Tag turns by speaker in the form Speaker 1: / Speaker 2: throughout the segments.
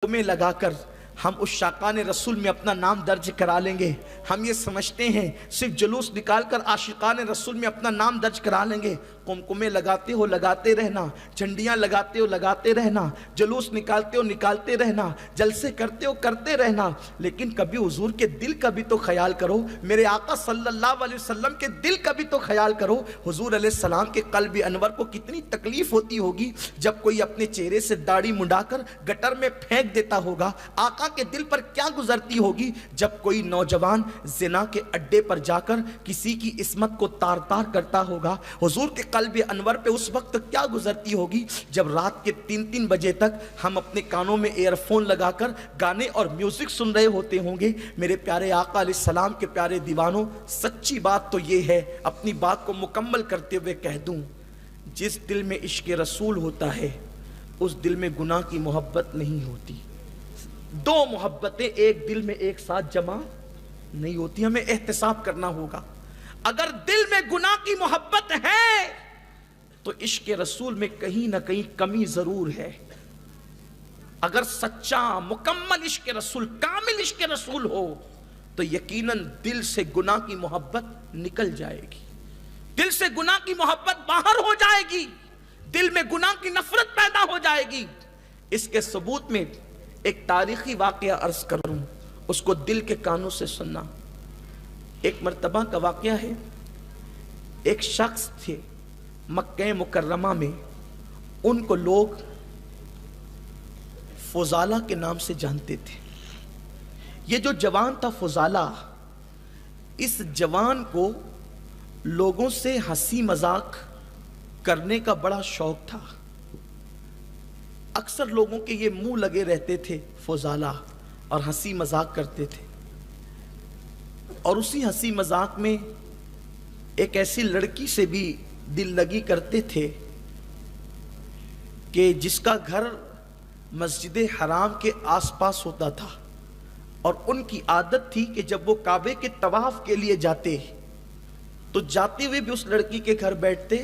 Speaker 1: قمقمے لگا کر ہم اس شاقان رسول میں اپنا نام درج کرا لیں گے. ہم یہ سمجھتے ہیں صرف جلوس نکال کر عاشقان رسول میں اپنا نام درج کرا لیں گے. قمقمے لگاتے ہو لگاتے رہنا, جھنڈیاں لگاتے ہو لگاتے رہنا, جلوس نکالتے ہو نکالتے رہنا, جلسے کرتے ہو کرتے رہنا, لیکن کبھی حضور کے دل کا بھی تو خیال کرو, میرے آقا صلی اللہ علیہ وسلم کے دل کا بھی تو خیال کرو. حضور علیہ السلام کے قلب انور کو کتنی تکلیف ہوتی ہوگی جب کوئی اپنے چہرے سے داڑھی منڈا کر گٹر میں پھینک دیتا ہوگا. آقا کے دل پر کیا گزرتی ہوگی جب کوئی نوجوان زنا کے اڈے پر جا کر کسی کی عصمت کو تار تار کرتا ہوگا. حضور کے قلب انور پہ اس وقت کیا گزرتی ہوگی جب رات کے 3 بجے تک ہم اپنے کانوں میں ایئر فون لگا کر گانے اور میوزک سن رہے ہوتے ہوں گے. میرے پیارے آقا علیہ السلام کے پیارے دیوانوں, سچی بات تو یہ ہے, اپنی بات کو مکمل کرتے ہوئے کہہ دوں, جس دل میں عشق رسول ہوتا ہے اس دل میں گناہ کی محبت نہیں ہوتی. 2 محبتیں ایک دل میں ایک ساتھ جمع نہیں ہوتی. ہمیں احتساب کرنا ہوگا. اگر دل میں گناہ کی محبت ہے تو عشق رسول میں کہیں نہ کہیں کمی ضرور ہے. اگر سچا مکمل عشق رسول, کامل عشق رسول ہو تو یقیناً دل سے گناہ کی محبت نکل جائے گی, دل سے گناہ کی محبت باہر ہو جائے گی, دل میں گناہ کی نفرت پیدا ہو جائے گی. اس کے ثبوت میں ایک تاریخی واقعہ عرض کروں, اس کو دل کے کانوں سے سننا. ایک مرتبہ کا واقعہ ہے, ایک شخص تھے مکہ مکرمہ میں, ان کو لوگ فضالہ کے نام سے جانتے تھے. یہ جو جوان تھا فضالہ, اس جوان کو لوگوں سے ہنسی مذاق کرنے کا بڑا شوق تھا. اکثر لوگوں کے یہ منہ لگے رہتے تھے فضالہ اور ہنسی مذاق کرتے تھے. اور اسی ہنسی مذاق میں ایک ایسی لڑکی سے بھی دل لگی کرتے تھے کہ جس کا گھر مسجد حرام کے آس پاس ہوتا تھا, اور ان کی عادت تھی کہ جب وہ کعبے کے طواف کے لیے جاتے تو جاتے ہوئے بھی اس لڑکی کے گھر بیٹھتے,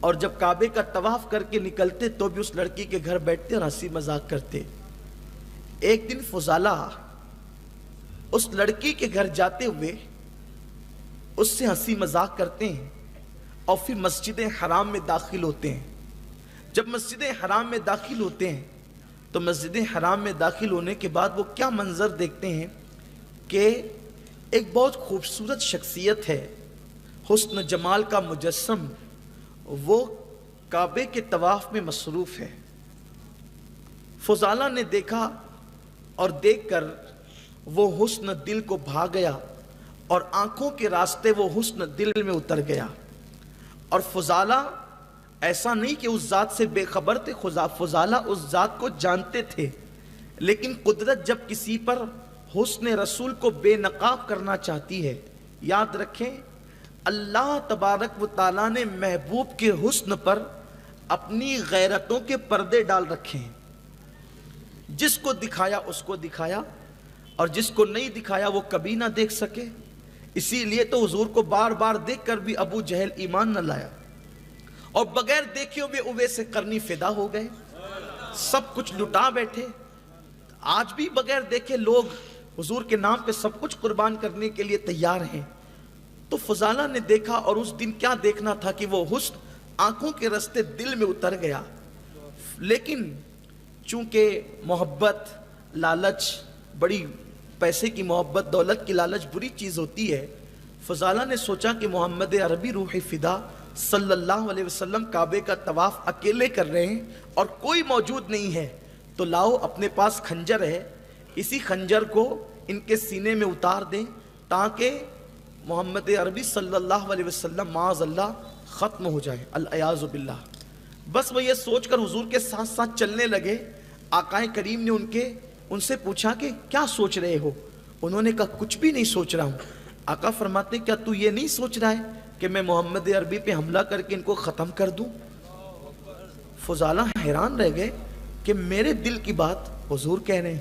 Speaker 1: اور جب کعبے کا طواف کر کے نکلتے تو بھی اس لڑکی کے گھر بیٹھتے اور ہنسی مذاق کرتے. ایک دن فضالہ اس لڑکی کے گھر جاتے ہوئے اس سے ہنسی مذاق کرتے ہیں اور پھر مسجد حرام میں داخل ہوتے ہیں. جب مسجد حرام میں داخل ہوتے ہیں تو مسجد حرام میں داخل ہونے کے بعد وہ کیا منظر دیکھتے ہیں کہ ایک بہت خوبصورت شخصیت ہے, حسن جمال کا مجسم, وہ کعبے کے طواف میں مصروف ہے. فضالہ نے دیکھا اور دیکھ کر وہ حسن دل کو بھا گیا, اور آنکھوں کے راستے وہ حسن دل میں اتر گیا. اور فضالہ ایسا نہیں کہ اس ذات سے بے خبر تھے, فضالہ اس ذات کو جانتے تھے, لیکن قدرت جب کسی پر حسن رسول کو بے نقاب کرنا چاہتی ہے, یاد رکھیں اللہ تبارک و تعالیٰ نے محبوب کے حسن پر اپنی غیرتوں کے پردے ڈال رکھے ہیں. جس کو دکھایا اس کو دکھایا, اور جس کو نہیں دکھایا وہ کبھی نہ دیکھ سکے. اسی لیے تو حضور کو بار بار دیکھ کر بھی ابو جہل ایمان نہ لایا, اور بغیر دیکھے ہوئے اویس قرنی فدا ہو گئے, سب کچھ لٹا بیٹھے. آج بھی بغیر دیکھے لوگ حضور کے نام پہ سب کچھ قربان کرنے کے لیے تیار ہیں. تو فضالہ نے دیکھا, اور اس دن کیا دیکھنا تھا کہ وہ حسن آنکھوں کے راستے دل میں اتر گیا. لیکن چونکہ محبت, لالچ, بڑی پیسے کی محبت, دولت کی لالچ بری چیز ہوتی ہے. فضالہ نے سوچا کہ محمد عربی روح فدا صلی اللہ علیہ وسلم کعبے کا طواف اکیلے کر رہے ہیں اور کوئی موجود نہیں ہے, تو لاؤ اپنے پاس خنجر ہے, اسی خنجر کو ان کے سینے میں اتار دیں تاکہ محمد عربی صلی اللہ علیہ وسلم معاذ اللہ ختم ہو جائے, العیاذ باللہ. بس وہ یہ سوچ کر حضور کے ساتھ ساتھ چلنے لگے. آقائے کریم نے ان سے پوچھا کہ کیا سوچ رہے ہو؟ انہوں نے کہا کچھ بھی نہیں سوچ رہا ہوں. آقا فرماتے کیا تو یہ نہیں سوچ رہا ہے کہ میں محمد عربی پہ حملہ کر کے ان کو ختم کر دوں؟ فضالہ حیران رہ گئے کہ میرے دل کی بات حضور کہہ رہے ہیں,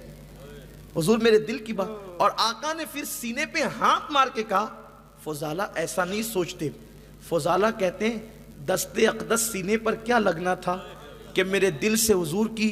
Speaker 1: حضور میرے دل کی بات. اور آقا نے پھر سینے پہ ہاتھ مار کے کہا فضالہ ایسا نہیں سوچتے. فضالہ کہتے ہیں دست اقدس سینے پر کیا لگنا تھا کہ میرے دل سے حضور کی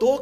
Speaker 1: 2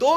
Speaker 1: 2